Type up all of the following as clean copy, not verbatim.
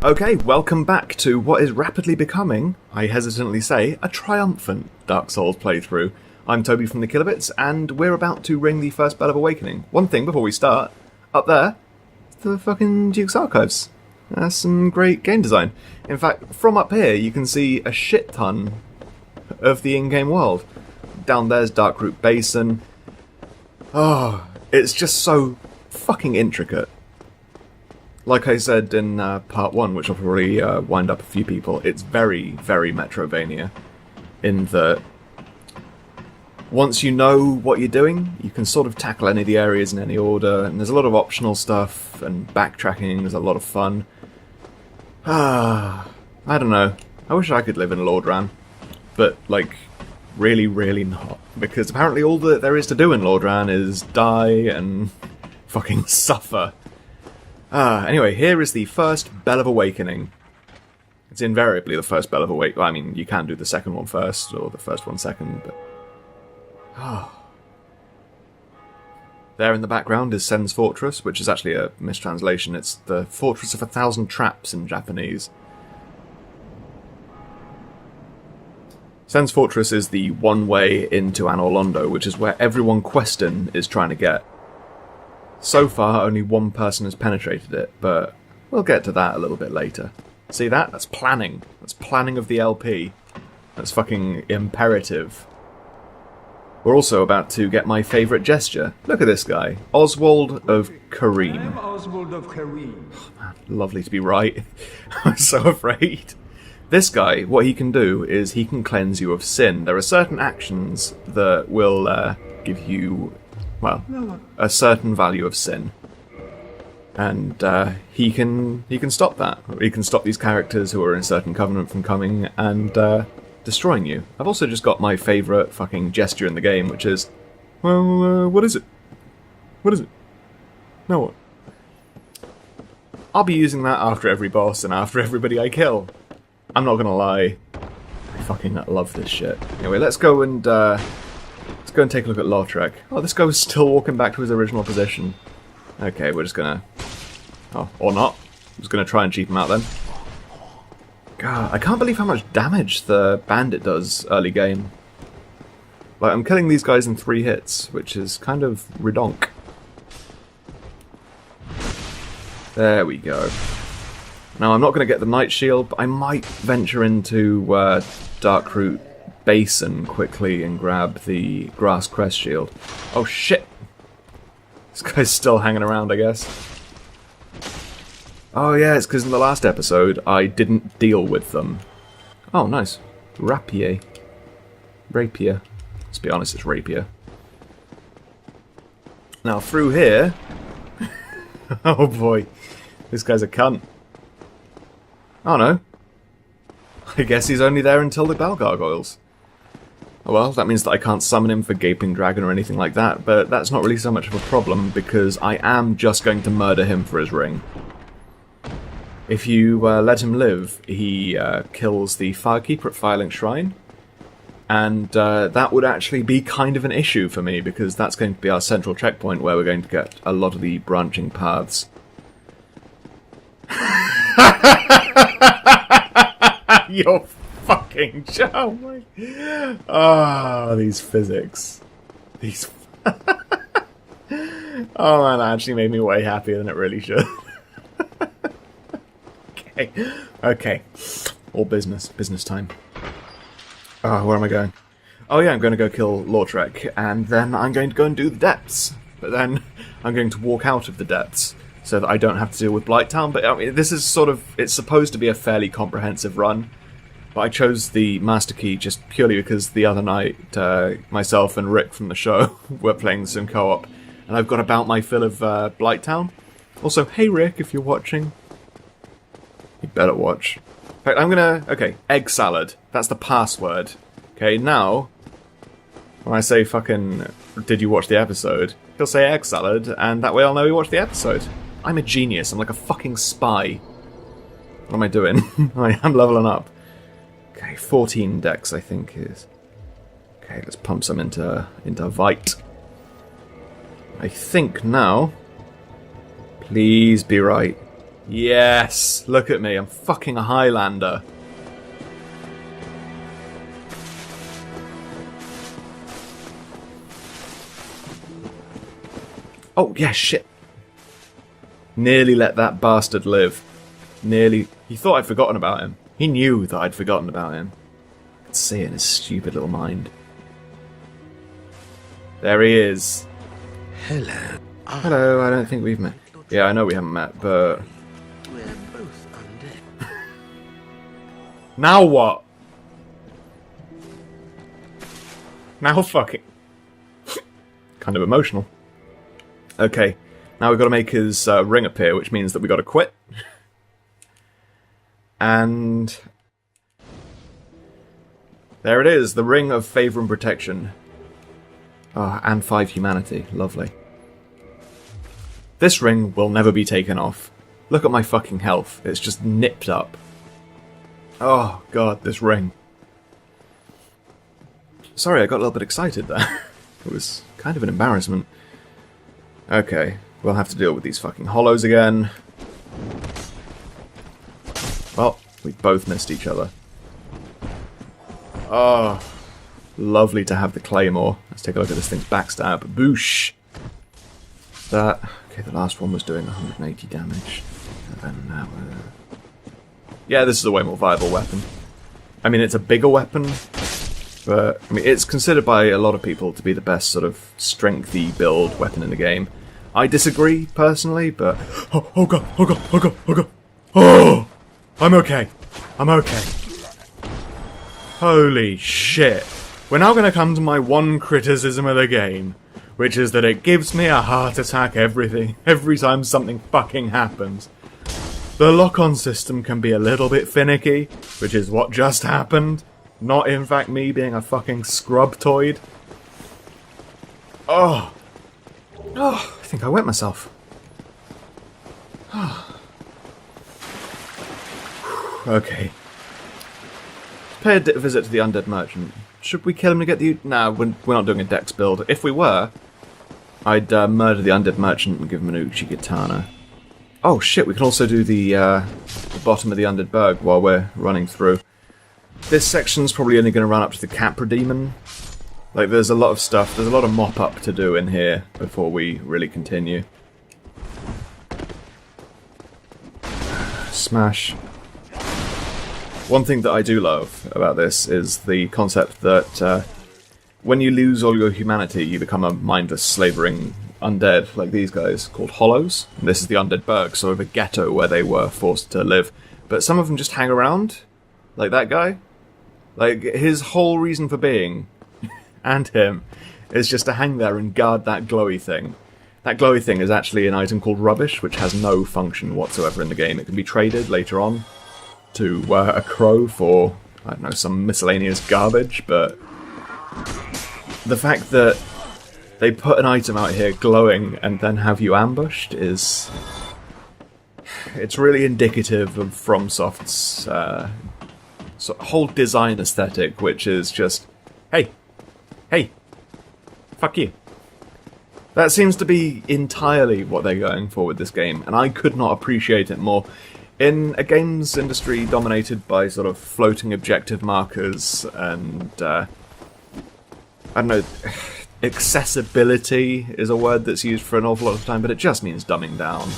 Okay, welcome back to what is rapidly becoming, I hesitantly say, a triumphant Dark Souls playthrough. I'm Toby from the Kilobits, and we're about to ring the first bell of awakening. One thing before we start, up there, the fucking Duke's Archives. That's some great game design. In fact, from up here you can see a shit ton of the in-game world. Down there's Darkroot Basin. Oh, it's just so fucking intricate. Like I said in part 1, which will probably wind up a few people, it's very, very Metrovania. In that, once you know what you're doing, you can sort of tackle any of the areas in any order, and there's a lot of optional stuff, and backtracking is a lot of fun. I don't know. I wish I could live in Lordran. But, like, really, really not. Because apparently all that there is to do in Lordran is die and fucking suffer. Anyway, here is the first Bell of Awakening. It's invariably the first Bell of Awakening. Well, I mean, you can do the second one first, or the first one second, but... There in the background is Sen's Fortress, which is actually a mistranslation. It's the Fortress of 1,000 Traps in Japanese. Sen's Fortress is the one way into Anor Londo, which is where everyone questing is trying to get. So far, only one person has penetrated it, but we'll get to that a little bit later. See that? That's planning. That's planning of the LP. That's fucking imperative. We're also about to get my favourite gesture. Look at this guy. Oswald of Kareem. I am Oswald of Kareem. Oh, man, lovely to be right. I'm so afraid. This guy, what he can do is he can cleanse you of sin. There are certain actions that will give you... well, a certain value of sin. And he can stop that. He can stop these characters who are in a certain covenant from coming and destroying you. I've also just got my favourite fucking gesture in the game, which is, well, what is it? What is it? Now what? I'll be using that after every boss and after everybody I kill. I'm not gonna lie. I fucking love this shit. Anyway, let's go and take a look at Lautrec. Oh, this guy was still walking back to his original position. Okay, we're just gonna... oh, or not. I'm just gonna try and cheap him out then. God, I can't believe how much damage the bandit does early game. Like, I'm killing these guys in 3 hits, which is kind of redonk. There we go. Now, I'm not gonna get the Night Shield, but I might venture into Darkroot Basin quickly and grab the Grass Crest Shield. Oh shit! This guy's still hanging around, I guess. Oh yeah, it's because in the last episode I didn't deal with them. Oh, nice. Rapier. Rapier. Let's be honest, it's rapier. Now, through here... oh boy. This guy's a cunt. Oh no. I guess he's only there until the bell gargoyles. Well, that means that I can't summon him for Gaping Dragon or anything like that, but that's not really so much of a problem, because I am just going to murder him for his ring. If you let him live, he kills the Firekeeper at Firelink Shrine, and that would actually be kind of an issue for me, because that's going to be our central checkpoint where we're going to get a lot of the branching paths. You're fucking oh my... oh, these physics. These... oh man, that actually made me way happier than it really should. Okay. All business. Business time. Oh, where am I going? Oh yeah, I'm going to go kill Lautrec, and then I'm going to go and do the depths. But then I'm going to walk out of the depths, so that I don't have to deal with Blighttown. But I mean, this is sort of... it's supposed to be a fairly comprehensive run. But I chose the Master Key just purely because the other night, myself and Rick from the show were playing some co-op, and I've got about my fill of Blighttown. Also, hey Rick, if you're watching. You better watch. In fact, I'm gonna... okay, egg salad. That's the password. Okay, now, when I say fucking, did you watch the episode, he'll say egg salad, and that way I'll know he watched the episode. I'm a genius. I'm like a fucking spy. What am I doing? I am leveling up. Okay, 14 decks, I think, is... okay, let's pump some into Vite. I think now... please be right. Yes! Look at me, I'm fucking a Highlander. Oh, yeah, shit. Nearly let that bastard live. Nearly. He thought I'd forgotten about him. He knew that I'd forgotten about him. I could see it in his stupid little mind. There he is. Hello. Hello, I don't think we've met. Yeah, I know we haven't met, but... We're both undead. Now what? Now fucking... kind of emotional. Okay, now we've got to make his ring appear, which means that we've got to quit. And... there it is, the Ring of Favour and Protection. Oh, and 5 humanity. Lovely. This ring will never be taken off. Look at my fucking health. It's just nipped up. Oh, God, this ring. Sorry, I got a little bit excited there. It was kind of an embarrassment. Okay, we'll have to deal with these fucking hollows again. Well, we both missed each other. Oh, lovely to have the claymore. Let's take a look at this thing's backstab. Boosh! That... okay, the last one was doing 180 damage. And then now... yeah, this is a way more viable weapon. I mean, it's a bigger weapon, but... I mean, it's considered by a lot of people to be the best sort of strengthy build weapon in the game. I disagree, personally, but... oh god, oh god, oh god, oh god! Oh! I'm okay. I'm okay. Holy shit. We're now going to come to my one criticism of the game, which is that it gives me a heart attack every time something fucking happens. The lock-on system can be a little bit finicky, which is what just happened. Not, in fact, me being a fucking scrub-toid. Oh. Oh, I think I wet myself. Okay. Pay a visit to the Undead Merchant. Should we kill him to get the... nah, we're not doing a dex build. If we were, I'd murder the Undead Merchant and give him an Uchi-Katana. Oh shit, we can also do the bottom of the Undead Burg while we're running through. This section's probably only going to run up to the Capra Demon. Like, there's a lot of stuff, there's a lot of mop-up to do in here before we really continue. Smash. One thing that I do love about this is the concept that when you lose all your humanity, you become a mindless, slavering undead, like these guys, called Hollows. And this is the Undead Burg, sort of a ghetto where they were forced to live. But some of them just hang around, like that guy. Like, his whole reason for being, and him, is just to hang there and guard that glowy thing. That glowy thing is actually an item called Rubbish, which has no function whatsoever in the game. It can be traded later on to a crow for, I don't know, some miscellaneous garbage, but the fact that they put an item out here glowing and then have you ambushed is... it's really indicative of FromSoft's whole design aesthetic, which is just, hey, fuck you. That seems to be entirely what they're going for with this game, and I could not appreciate it more. In a games industry dominated by sort of floating objective markers and, I don't know, accessibility is a word that's used for an awful lot of time, but it just means dumbing down.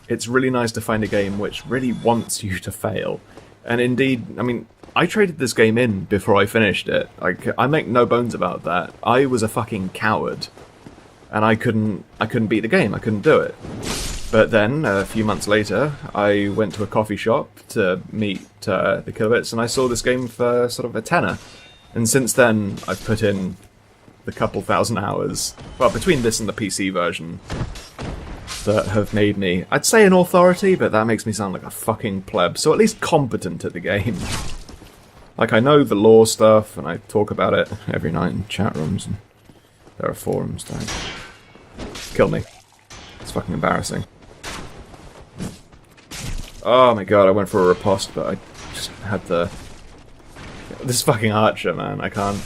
It's really nice to find a game which really wants you to fail. And indeed, I mean, I traded this game in before I finished it. Like, I make no bones about that. I was a fucking coward. And I couldn't beat the game, I couldn't do it. But then, a few months later, I went to a coffee shop to meet the Kilobits, and I saw this game for sort of a tenner. And since then, I've put in the couple thousand hours, well, between this and the PC version, that have made me, I'd say an authority, but that makes me sound like a fucking pleb, so at least competent at the game. Like, I know the lore stuff, and I talk about it every night in chat rooms, and there are forums, don't. Kill me. It's fucking embarrassing. Oh my god, I went for a riposte, but I just had the... this fucking archer, man, I can't...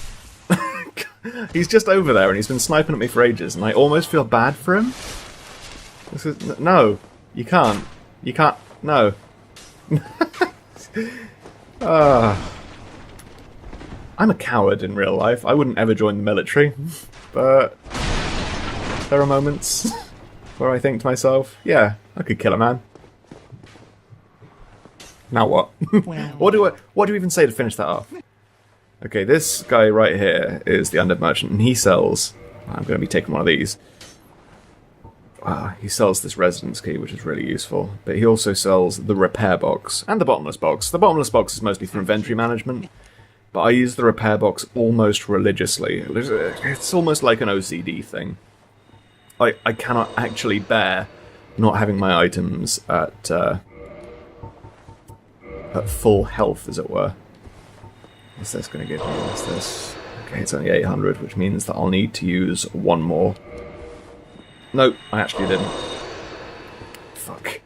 He's just over there, and he's been sniping at me for ages, and I almost feel bad for him. This is... no, you can't. You can't... No. I'm a coward in real life. I wouldn't ever join the military. But there are moments where I think to myself, yeah, I could kill a man. Now what? What do you even say to finish that off? Okay, this guy right here is the Undead Merchant, and he sells... I'm going to be taking one of these. He sells this residence key, which is really useful. But he also sells the repair box and the bottomless box. The bottomless box is mostly for inventory management, but I use the repair box almost religiously. It's almost like an OCD thing. I cannot actually bear not having my items at full health, as it were. What's this going to give me? What's this? Okay, it's only 800, which means that I'll need to use one more. No, I actually didn't. Fuck.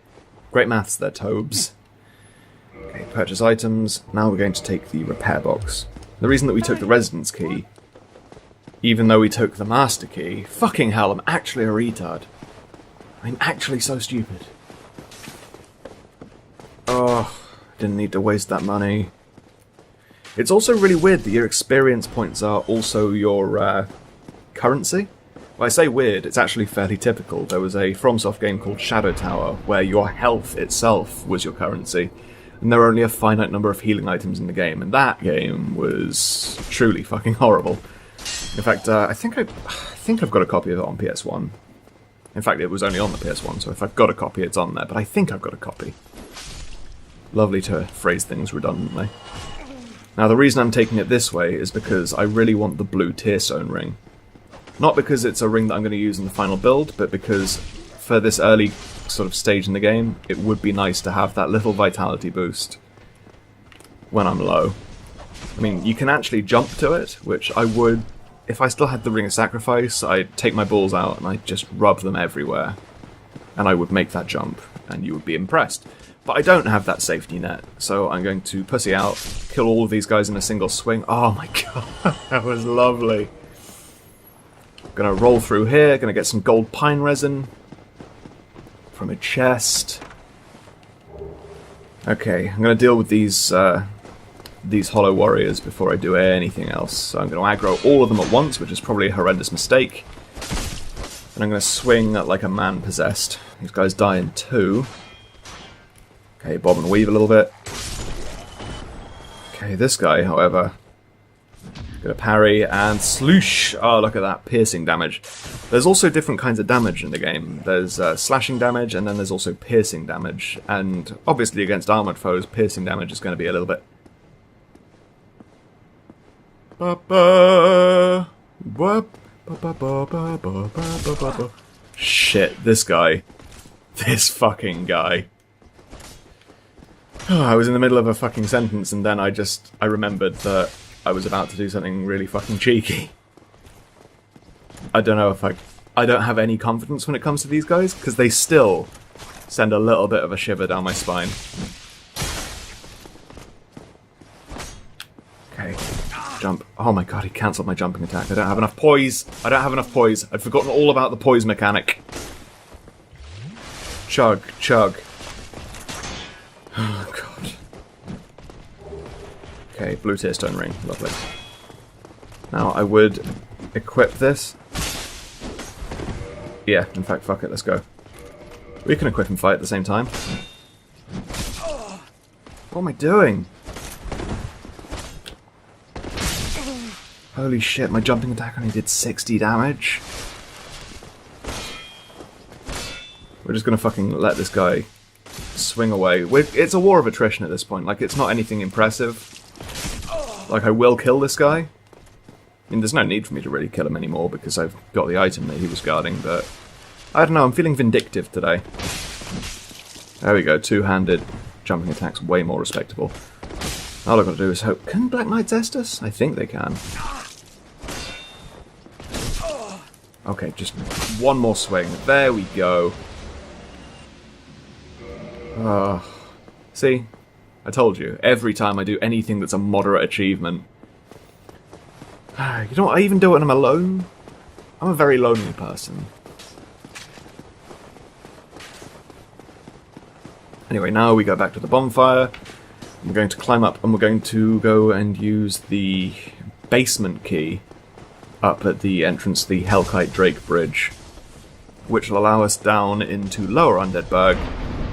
Great maths there, Tobes. Okay, purchase items. Now we're going to take the repair box. The reason that we took the residence key, even though we took the master key... Fucking hell, I'm actually a retard. I'm actually so stupid. Oh, didn't need to waste that money. It's also really weird that your experience points are also your currency. When I say weird, it's actually fairly typical. There was a FromSoft game called Shadow Tower where your health itself was your currency, and there were only a finite number of healing items in the game, and that game was truly fucking horrible. In fact, I think I've got a copy of it on PS1. In fact, it was only on the PS1, so if I've got a copy, it's on there, but I think I've got a copy. Lovely to phrase things redundantly. Now, the reason I'm taking it this way is because I really want the blue Tearstone ring. Not because it's a ring that I'm going to use in the final build, but because for this early sort of stage in the game, it would be nice to have that little vitality boost when I'm low. I mean, you can actually jump to it, which I would... If I still had the Ring of Sacrifice, I'd take my balls out and I'd just rub them everywhere. And I would make that jump, and you would be impressed. But I don't have that safety net, so I'm going to pussy out, kill all of these guys in a single swing. Oh my god, that was lovely. Gonna roll through here, gonna get some gold pine resin from a chest. Okay, I'm gonna deal with these hollow warriors before I do anything else. So I'm gonna aggro all of them at once, which is probably a horrendous mistake. And I'm gonna swing like a man possessed. These guys die in 2. Okay, bob and weave a little bit. Okay, this guy, however, gonna parry and sloosh. Oh, look at that piercing damage. There's also different kinds of damage in the game. There's slashing damage, and then there's also piercing damage. And obviously, against armored foes, piercing damage is going to be a little bit. Shit, this guy. This fucking guy. I was in the middle of a fucking sentence, and then I remembered that I was about to do something really fucking cheeky. I don't know if I don't have any confidence when it comes to these guys, because they still send a little bit of a shiver down my spine. Okay, jump. Oh my god, he cancelled my jumping attack. I don't have enough poise. I don't have enough poise. I'd forgotten all about the poise mechanic. Chug, chug. Oh god. Okay, blue Tearstone ring. Lovely. Now I would equip this. Yeah, in fact, fuck it, let's go. We can equip and fight at the same time. What am I doing? Holy shit, my jumping attack only did 60 damage. We're just gonna fucking let this guy swing away. It's a war of attrition at this point. Like, it's not anything impressive. Like, I will kill this guy. I mean, there's no need for me to really kill him anymore because I've got the item that he was guarding, but I don't know, I'm feeling vindictive today. There we go, two-handed jumping attacks, way more respectable. All I've got to do is hope... Can Black Knights Estus? I think they can. Okay, just one more swing. There we go. See? I told you, every time I do anything that's a moderate achievement... You know what, I even do it when I'm alone. I'm a very lonely person. And Anyway, now we go back to the bonfire. We're going to climb up and we're going to go and use the basement key up at the entrance to the Hellkite Drake Bridge, which will allow us down into lower Undead Burg,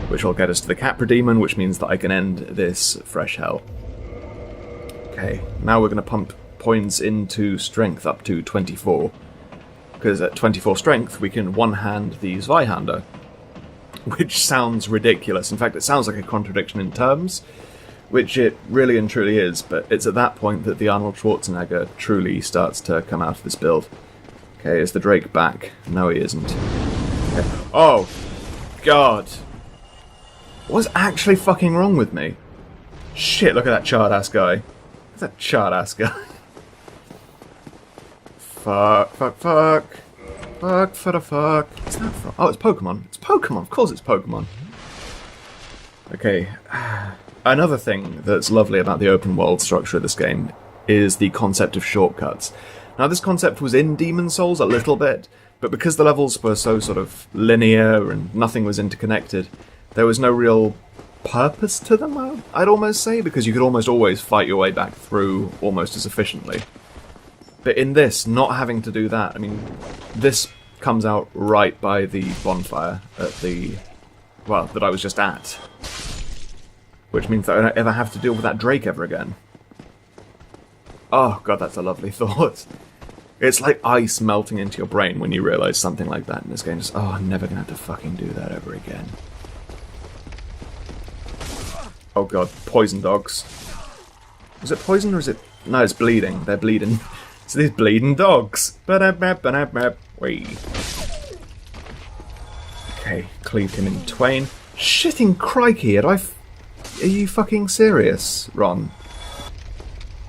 which will get us to the Capra Demon, which means that I can end this fresh hell. Okay, now we're going to pump points into strength up to 24, because at 24 strength we can one-hand the Zweihander, which sounds ridiculous. In fact, it sounds like a contradiction in terms, which it really and truly is, but it's at that point that the Arnold Schwarzenegger truly starts to come out of this build. Okay, is the Drake back? No, he isn't. Okay. Oh, God. What's actually fucking wrong with me? Shit, look at that charred-ass guy. Look at that charred-ass guy. Fuck, fuck, fuck. Fuck for the fuck. What's that from? Oh, it's Pokemon. It's Pokemon. Of course it's Pokemon. Okay. Another thing that's lovely about the open world structure of this game is the concept of shortcuts. Now, this concept was in Demon's Souls a little bit, but because the levels were so sort of linear and nothing was interconnected, there was no real purpose to them, I'd almost say, because you could almost always fight your way back through almost as efficiently. But in this, not having to do that, I mean, this comes out right by the bonfire at the, well, that I was just at. Which means that I don't ever have to deal with that Drake ever again. Oh, God, that's a lovely thought. It's like ice melting into your brain when you realise something like that in this game. Just, oh, I'm never going to have to fucking do that ever again. Oh, God, poison dogs. Is it poison or is it... No, it's bleeding. They're bleeding. So these bleeding dogs. Wee. Okay, cleave him in twain. Shitting crikey, are you fucking serious, Ron?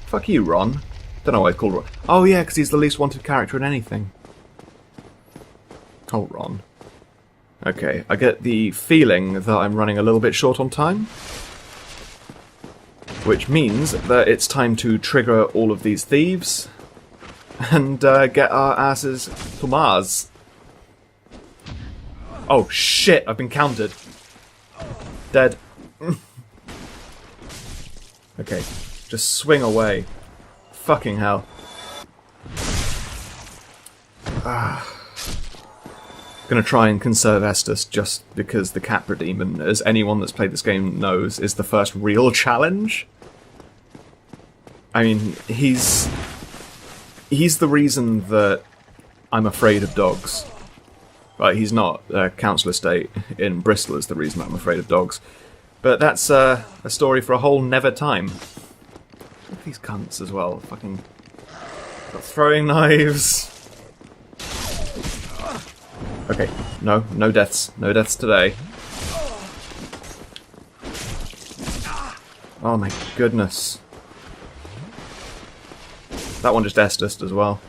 Fuck you, Ron. Don't know why I called Ron. Oh yeah, because he's the least wanted character in anything. Oh, Ron. Okay, I get the feeling that I'm running a little bit short on time. Which means that it's time to trigger all of these thieves and get our asses to Mars. Oh shit, I've been counted. Dead. Okay, just swing away. Fucking hell. Gonna try and conserve Estus just because the Capra Demon, as anyone that's played this game knows, is the first real challenge. I mean, he's the reason that I'm afraid of dogs. Right, he's not. Council Estate in Bristol is the reason that I'm afraid of dogs. But that's a story for a whole never time. Look at these cunts as well. Fucking got throwing knives. Okay, no deaths. No deaths today. Oh my goodness. That one just Estus as well.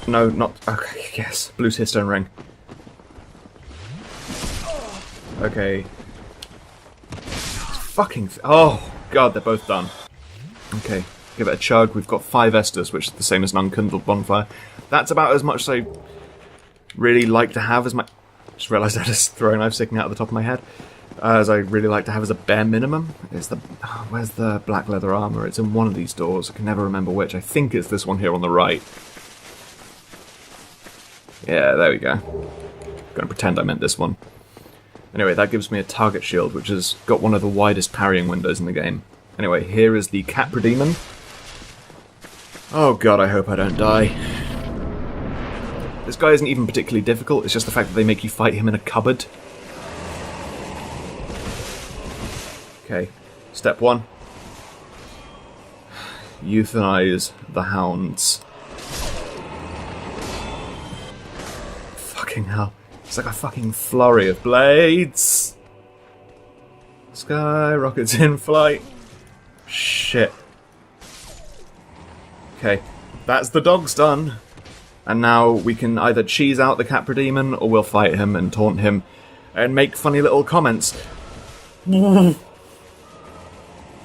No, not... Okay, yes. Blue Tearstone Ring. Okay. Fucking... Oh, God, they're both done. Okay, give it a chug. We've got 5 Estus, which is the same as an unkindled bonfire. That's about as much as I really like to have as my... Just realised I had a throwing knife sticking out of the top of my head. As I really like to have as a bare minimum. Is the... Oh, where's the black leather armour? It's in one of these doors. I can never remember which. I think it's this one here on the right. Yeah, there we go. I'm gonna pretend I meant this one. Anyway, that gives me a target shield, which has got one of the widest parrying windows in the game. Anyway, here is the Capra Demon. Oh god, I hope I don't die. This guy isn't even particularly difficult, it's just the fact that they make you fight him in a cupboard. Okay, step 1. Euthanize the hounds. Fucking hell. It's like a fucking flurry of blades. Sky rockets in flight. Shit. Okay, that's the dogs done. And now we can either cheese out the Capra Demon, or we'll fight him and taunt him and make funny little comments.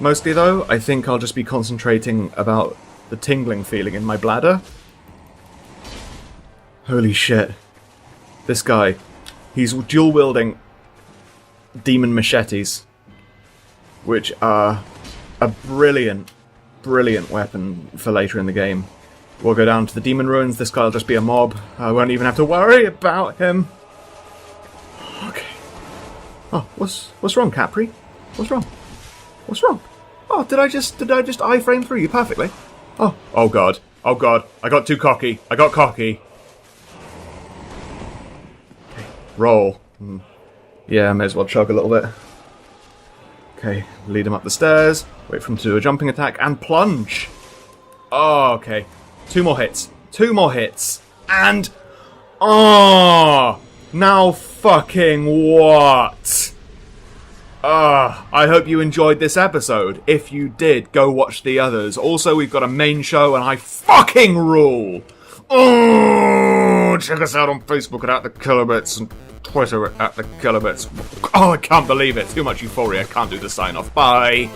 Mostly though, I think I'll just be concentrating about the tingling feeling in my bladder. Holy shit. This guy. He's dual-wielding demon machetes, which are a brilliant weapon for later in the game. We'll go down to the demon ruins. This guy will just be a mob. I won't even have to worry about him. Okay. Oh, what's wrong, Capri? What's wrong? What's wrong? Oh, did I just iframe through you perfectly? Oh god. Oh god. I got too cocky. I got cocky. Okay. Roll. Yeah, I may as well chug a little bit. Okay, lead him up the stairs. Wait for him to do a jumping attack and plunge. Oh, okay. 2 more hits. 2 more hits. And... oh! Now fucking what? I hope you enjoyed this episode. If you did, go watch the others. Also, we've got a main show and I fucking rule! Oh! Check us out on Facebook at the Kilobits and Twitter at the Kilobits. Oh, I can't believe it. Too much euphoria. Can't do the sign-off. Bye!